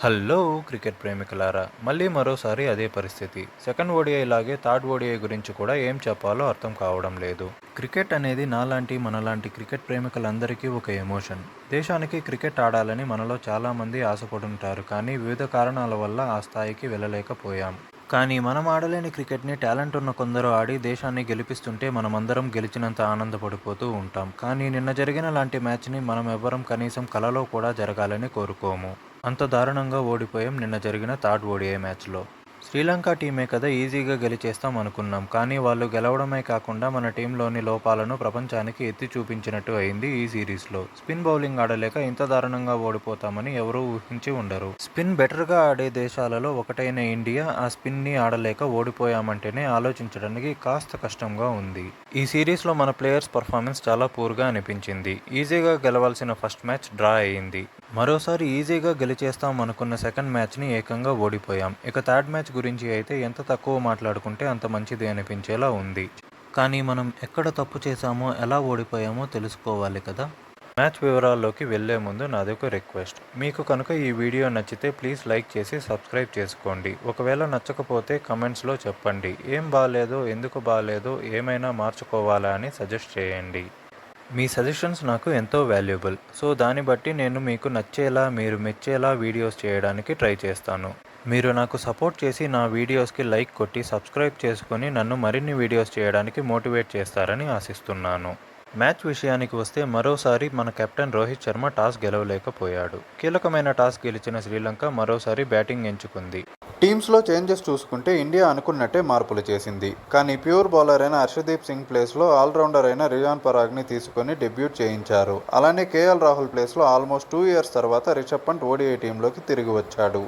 Hello cricket ప్రేమికులారా, మళ్ళీ మరోసారి అదే పరిస్థితి. సెకండ్ ఓడిఐ లాగే థర్డ్ ఓడిఐ గురించి కూడా ఏం చెప్పాలో అర్థం కావడం లేదు. క్రికెట్ అనేది నాలాంటి మనలాంటి క్రికెట్ ప్రేమికులందరికీ ఒక ఎమోషన్. దేశానికి క్రికెట్ ఆడాలని మనలో చాలామంది ఆశపడుంటారు, కానీ వివిధ కారణాల వల్ల ఆ స్థాయికి వెళ్ళలేకపోయాం. కానీ మనం ఆడలేని క్రికెట్ని టాలెంట్ ఉన్న కొందరు ఆడి దేశాన్ని గెలిపిస్తుంటే మనమందరం గెలిచినంత ఆనందపడిపోతూ ఉంటాం. కానీ నిన్న జరిగిన లాంటి మ్యాచ్ని మనం ఎవ్వరం కనీసం కలలో కూడా జరగాలని కోరుకోము. అంత దారుణంగా ఓడిపోయాం నిన్న జరిగిన థర్డ్ ఓడిఐ మ్యాచ్లో. శ్రీలంక టీమే కదా ఈజీగా గెలిచేస్తాం అనుకున్నాం, కానీ వాళ్ళు గెలవడమే కాకుండా మన టీంలోని లోపాలను ప్రపంచానికి ఎత్తి చూపించినట్టు అయింది ఈ సిరీస్లో. స్పిన్ బౌలింగ్ ఆడలేక ఇంత దారుణంగా ఓడిపోతామని ఎవరూ ఊహించి ఉండరు. స్పిన్ బెటర్గా ఆడే దేశాలలో ఒకటైన ఇండియా ఆ స్పిన్ని ఆడలేక ఓడిపోయామంటేనే ఆలోచించడానికి కాస్త కష్టంగా ఉంది. ఈ సిరీస్లో మన ప్లేయర్స్ పర్ఫార్మెన్స్ చాలా పూర్గా అనిపించింది. ఈజీగా గెలవాల్సిన ఫస్ట్ మ్యాచ్ డ్రా అయింది. మరోసారి ఈజీగా గెలిచేస్తాం అనుకున్న సెకండ్ మ్యాచ్ని ఏకంగా ఓడిపోయాం. ఇక థర్డ్ మ్యాచ్ గురించి అయితే ఎంత తక్కువ మాట్లాడుకుంటే అంత మంచిది అనిపించేలా ఉంది. కానీ మనం ఎక్కడ తప్పు చేశామో, ఎలా ఓడిపోయామో తెలుసుకోవాలి కదా. మ్యాచ్ వివరాల్లోకి వెళ్లే ముందు నాది ఒక రిక్వెస్ట్. మీకు కనుక ఈ వీడియో నచ్చితే ప్లీజ్ లైక్ చేసి సబ్స్క్రైబ్ చేసుకోండి. ఒకవేళ నచ్చకపోతే కమెంట్స్లో చెప్పండి. ఏం బాగాలేదో, ఎందుకు బాగాలేదో, ఏమైనా మార్చుకోవాలా అని సజెస్ట్ చేయండి. మీ సజెషన్స్ నాకు ఎంతో వాల్యుబుల్. సో దాన్ని బట్టి నేను మీకు నచ్చేలా, మీరు మెచ్చేలా వీడియోస్ చేయడానికి ట్రై చేస్తాను. మీరు నాకు సపోర్ట్ చేసి నా వీడియోస్కి లైక్ కొట్టి సబ్స్క్రైబ్ చేసుకొని నన్ను మరిన్ని వీడియోస్ చేయడానికి మోటివేట్ చేస్తారని ఆశిస్తున్నాను. మ్యాచ్ విషయానికి వస్తే మరోసారి మన కెప్టెన్ రోహిత్ శర్మ టాస్ గెలవలేకపోయాడు. కీలకమైన టాస్ గెలిచిన శ్రీలంక మరోసారి బ్యాటింగ్ ఎంచుకుంది. టీమ్స్లో చేంజెస్ చూసుకుంటే ఇండియా అనుకున్నట్టే మార్పులు చేసింది. కానీ ప్యూర్ బౌలర్ అయిన హర్షదీప్ సింగ్ ప్లేస్లో ఆల్రౌండర్ అయిన రియాన్ పరాగ్ని తీసుకొని డెబ్యూట్ చేయించారు. అలానే కేఎల్ రాహుల్ ప్లేస్లో ఆల్మోస్ట్ 2 years తర్వాత రిషబ్ పంట్ ఓడిఐ టీంలోకి తిరిగి వచ్చాడు.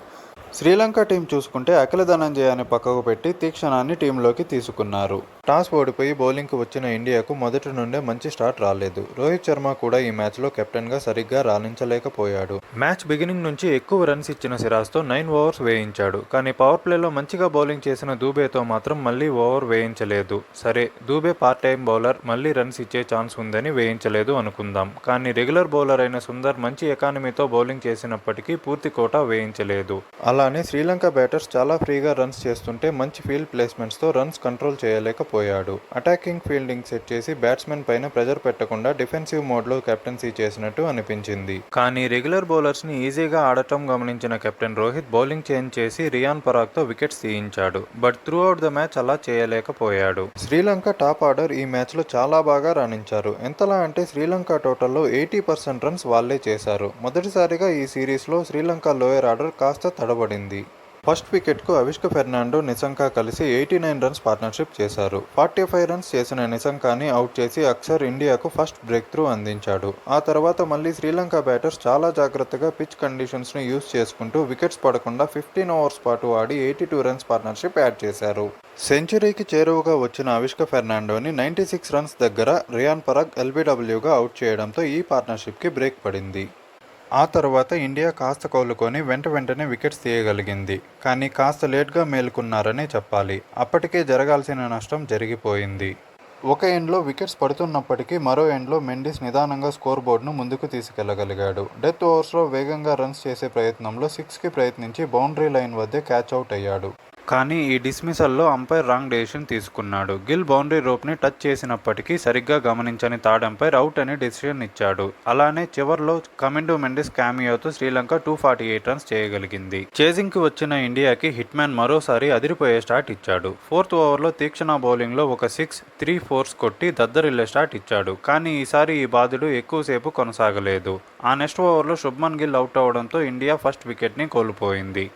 శ్రీలంక టీం చూసుకుంటే అఖిల ధనంజయాన్ని పక్కకు పెట్టి తీక్షణాన్ని టీంలోకి తీసుకున్నారు. టాస్ ఓడిపోయి బౌలింగ్కు వచ్చిన ఇండియాకు మొదటి నుండే మంచి స్టార్ట్ రాలేదు. రోహిత్ శర్మ కూడా ఈ మ్యాచ్లో కెప్టెన్గా సరిగ్గా రాణించలేకపోయాడు. మ్యాచ్ బిగినింగ్ నుంచి ఎక్కువ రన్స్ ఇచ్చిన సిరాజ్తో 9 overs వేయించాడు. కానీ పవర్ ప్లేలో మంచిగా బౌలింగ్ చేసిన దూబేతో మాత్రం మళ్లీ ఓవర్ వేయించలేదు. సరే, దూబే పార్ట్ టైం బౌలర్, మళ్లీ రన్స్ ఇచ్చే ఛాన్స్ ఉందని వేయించలేదు అనుకుందాం. కానీ రెగ్యులర్ బౌలర్ అయిన సుందర్ మంచి ఎకానమీతో బౌలింగ్ చేసినప్పటికీ పూర్తి కోటా వేయించలేదు. అలానే శ్రీలంక బ్యాటర్స్ చాలా ఫ్రీగా రన్స్ చేస్తుంటే మంచి ఫీల్డ్ ప్లేస్మెంట్స్తో రన్స్ కంట్రోల్ చేయలేకపోయాడు. అటాకింగ్ ఫీల్డింగ్ సెట్ చేసి బ్యాట్స్మెన్ పైన ప్రెజర్ పెట్టకుండా డిఫెన్సివ్ మోడ్లో కెప్టెన్సీ చేసినట్టు అనిపించింది. కానీ రెగ్యులర్ బౌలర్స్ని ఈజీగా ఆడటం గమనించిన కెప్టెన్ రోహిత్ బౌలింగ్ చేంజ్ చేసి రియాన్ పరాగ్తో వికెట్స్ తీయించాడు. But through out the match అలా చేయలేకపోయాడు. శ్రీలంక టాప్ ఆర్డర్ ఈ మ్యాచ్లో చాలా బాగా రాణించారు. ఎంతలా అంటే శ్రీలంక టోటల్లో 80% రన్స్ వాళ్లే చేశారు. మొదటిసారిగా ఈ సిరీస్లో శ్రీలంక లోయర్ ఆర్డర్ కాస్త తడబడింది. ఫస్ట్ వికెట్కు అవిష్క ఫెర్నాండో, నిశంక కలిసి 89 రన్స్ పార్ట్నర్షిప్ చేశారు. 45 రన్స్ చేసిన నిశంకాని అవుట్ చేసి అక్షర్ ఇండియాకు ఫస్ట్ బ్రేక్ త్రూ అందించాడు. ఆ తర్వాత మళ్లీ శ్రీలంక బ్యాటర్స్ చాలా జాగ్రత్తగా పిచ్ కండిషన్స్ను యూజ్ చేసుకుంటూ వికెట్స్ పడకుండా 15 overs పాటు ఆడి 82 రన్స్ పార్ట్నర్షిప్ యాడ్ చేశారు. సెంచరీకి చేరువగా వచ్చిన అవిష్క ఫెర్నాండోని 96 రన్స్ దగ్గర రియాన్ పరాగ్ ఎల్బీడబ్ల్యూగా అవుట్ చేయడంతో ఈ పార్ట్నర్షిప్కి బ్రేక్ పడింది. ఆ తర్వాత ఇండియా కాస్త కోలుకొని వెంటనే వికెట్స్ తీయగలిగింది. కానీ కాస్త లేట్గా మేలుకున్నారనే చెప్పాలి. అప్పటికే జరగాల్సిన నష్టం జరిగిపోయింది. ఒక ఎండ్లో వికెట్స్ పడుతున్నప్పటికీ మరో ఎండ్లో మెండిస్ నిదానంగా స్కోర్ బోర్డును ముందుకు తీసుకెళ్లగలిగాడు. డెత్ ఓవర్స్లో వేగంగా రన్స్ చేసే ప్రయత్నంలో 6కి ప్రయత్నించి బౌండరీ లైన్ వద్దే క్యాచ్ అవుట్ అయ్యాడు. కానీ ఈ డిస్మిసల్లో అంపైర్ రాంగ్ డెసిషన్ తీసుకున్నాడు. గిల్ బౌండరీ రోప్ని టచ్ చేసినప్పటికీ సరిగ్గా గమనించని థర్డ్ అంపైర్ అవుట్ అని డెసిషన్ ఇచ్చాడు. అలానే చివర్లో కమిండో మెండిస్ క్యామియోతో శ్రీలంక 248 రన్స్ చేయగలిగింది. చేజింగ్కి వచ్చిన ఇండియాకి హిట్మ్యాన్ మరోసారి అదిరిపోయే స్టార్ట్ ఇచ్చాడు. 4th ఓవర్లో తీక్షణ బౌలింగ్లో ఒక 6, 3 4s కొట్టి దద్దరిల్లే స్టార్ట్ ఇచ్చాడు. కానీ ఈసారి ఈ బాధుడు ఎక్కువసేపు కొనసాగలేదు. ఆ నెక్స్ట్ ఓవర్లో శుభ్మన్ గిల్ అవుట్ అవడంతో ఇండియా ఫస్ట్ వికెట్ని కోల్పోయింది.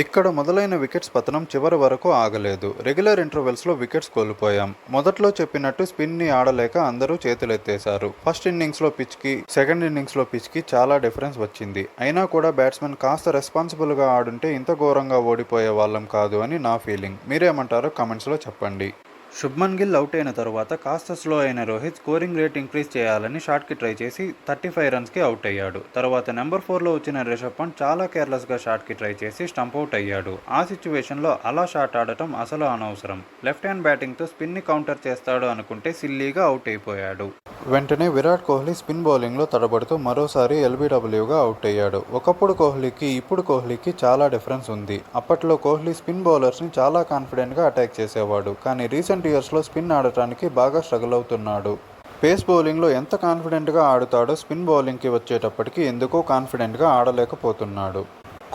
ఇక్కడ మొదలైన వికెట్స్ పతనం చివరి వరకు ఆగలేదు. రెగ్యులర్ ఇంటర్వెల్స్లో వికెట్స్ కోల్పోయాం. మొదట్లో చెప్పినట్టు స్పిన్ని ఆడలేక అందరూ చేతులెత్తేశారు. ఫస్ట్ ఇన్నింగ్స్లో పిచ్కి, సెకండ్ ఇన్నింగ్స్లో పిచ్కి చాలా డిఫరెన్స్ వచ్చింది. అయినా కూడా బ్యాట్స్మెన్ కాస్త రెస్పాన్సిబుల్గా ఆడుంటే ఇంత ఘోరంగా ఓడిపోయే వాళ్ళం కాదు అని నా ఫీలింగ్. మీరేమంటారో కామెంట్స్లో చెప్పండి. శుభ్మన్ గిల్ అవుట్ అయిన తర్వాత కాస్త స్లో అయిన రోహిత్ స్కోరింగ్ రేట్ ఇంక్రీజ్ చేయాలని షాట్కి ట్రై చేసి 35 రన్స్కి అవుట్ అయ్యాడు. తర్వాత నెంబర్ 4లో వచ్చిన రిషబ్ పంత్ చాలా కేర్లెస్గా షాట్కి ట్రై చేసి స్టంప్ అవుట్ అయ్యాడు. ఆ సిచ్యువేషన్లో అలా షాట్ ఆడటం అసలు అనవసరం. లెఫ్ట్ హ్యాండ్ బ్యాటింగ్తో స్పిన్ని కౌంటర్ చేస్తాడు అనుకుంటే సిల్లీగా అవుట్ అయిపోయాడు. వెంటనే విరాట్ కోహ్లీ స్పిన్ బౌలింగ్లో తడబడుతూ మరోసారి ఎల్బీడబ్ల్యూగా అవుట్ అయ్యాడు. ఒకప్పుడు కోహ్లీకి ఇప్పుడు కోహ్లీకి చాలా డిఫరెన్స్ ఉంది. అప్పట్లో కోహ్లీ స్పిన్ బౌలర్స్ని చాలా కాన్ఫిడెంట్గా అటాక్ చేసేవాడు. కానీ రీసెంట్ ఇయర్స్లో స్పిన్ ఆడటానికి బాగా స్ట్రగుల్ అవుతున్నాడు. పేస్ బౌలింగ్లో ఎంత కాన్ఫిడెంట్గా ఆడుతాడో స్పిన్ బౌలింగ్కి వచ్చేటప్పటికి ఎందుకో కాన్ఫిడెంట్గా ఆడలేకపోతున్నాడు.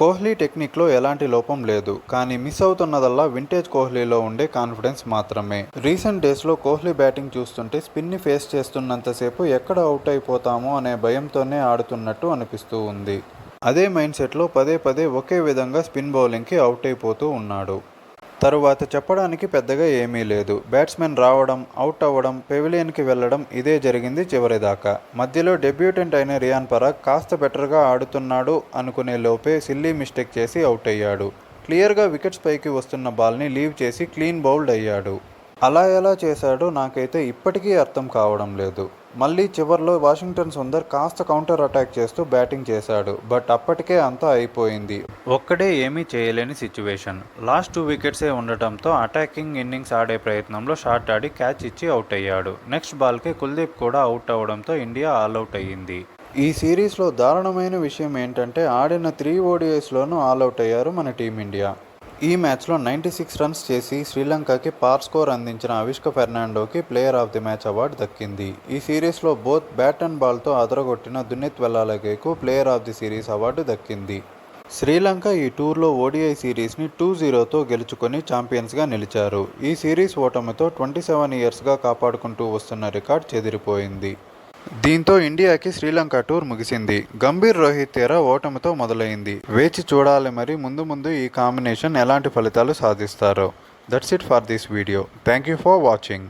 కోహ్లీ టెక్నిక్లో ఎలాంటి లోపం లేదు, కానీ మిస్ అవుతున్నదల్లా వింటేజ్ కోహ్లీలో ఉండే కాన్ఫిడెన్స్ మాత్రమే. రీసెంట్ డేస్లో కోహ్లీ బ్యాటింగ్ చూస్తుంటే స్పిన్ని ఫేస్ చేస్తున్నంతసేపు ఎక్కడ అవుట్ అయిపోతామో అనే భయంతోనే ఆడుతున్నట్టు అనిపిస్తూ ఉంది. అదే మైండ్ సెట్లో పదే పదే ఒకే విధంగా స్పిన్ బౌలింగ్కి అవుట్ అయిపోతూ ఉన్నాడు. తరువాత చెప్పడానికి పెద్దగా ఏమీ లేదు. బ్యాట్స్మెన్ రావడం, అవుట్ అవ్వడం, పెవిలియన్కి వెళ్లడం ఇదే జరిగింది చివరిదాకా. మధ్యలో డెబ్యూటెంట్ అయిన రియాన్ పరాగ్ కాస్త బెటర్గా ఆడుతున్నాడు అనుకునే లోపే సిల్లీ మిస్టేక్ చేసి అవుట్ అయ్యాడు. క్లియర్గా వికెట్స్ పైకి వస్తున్న బాల్ని లీవ్ చేసి క్లీన్ బౌల్డ్ అయ్యాడు. అలా ఎలా చేశాడో నాకైతే ఇప్పటికీ అర్థం కావడం లేదు. మళ్ళీ చివర్లో వాషింగ్టన్ సుందర్ కాస్త కౌంటర్ అటాక్ చేస్తూ బ్యాటింగ్ చేశాడు. బట్ అప్పటికే అంతా అయిపోయింది. ఒక్కడే ఏమీ చేయలేని సిచ్యువేషన్. లాస్ట్ 2 వికెట్సే ఉండటంతో అటాకింగ్ ఇన్నింగ్స్ ఆడే ప్రయత్నంలో షాట్ ఆడి క్యాచ్ ఇచ్చి అవుట్ అయ్యాడు. నెక్స్ట్ బాల్కే కుల్దీప్ కూడా అవుట్ అవడంతో ఇండియా ఆల్అవుట్ అయ్యింది. ఈ సిరీస్లో దారుణమైన విషయం ఏంటంటే ఆడిన 3 ODIsలోనూ ఆల్అవుట్ అయ్యారు మన టీమిండియా. ఈ మ్యాచ్లో 96 రన్స్ చేసి శ్రీలంకకి పార్ స్కోర్ అందించిన అవిష్క ఫెర్నాండోకి player of the match award దక్కింది. ఈ సిరీస్లో బోత్ బ్యాట్ అండ్ బాల్తో అదరగొట్టిన దునిత్ వెల్లాలగేకు player of the series award దక్కింది. శ్రీలంక ఈ టూర్లో ODI సిరీస్ని 2-0తో గెలుచుకొని ఛాంపియన్స్గా నిలిచారు. ఈ సిరీస్ ఓటమితో 27 ఇయర్స్గా కాపాడుకుంటూ వస్తున్న రికార్డ్ చెదిరిపోయింది. దీంతో ఇండియాకి శ్రీలంక టూర్ ముగిసింది. గంభీర్ రోహిత్ ఎరా ఓటమితో మొదలైంది. వేచి చూడాలి మరి ముందు ఈ కాంబినేషన్ ఎలాంటి ఫలితాలు సాధిస్తారో. That's it for this video. Thank you for watching.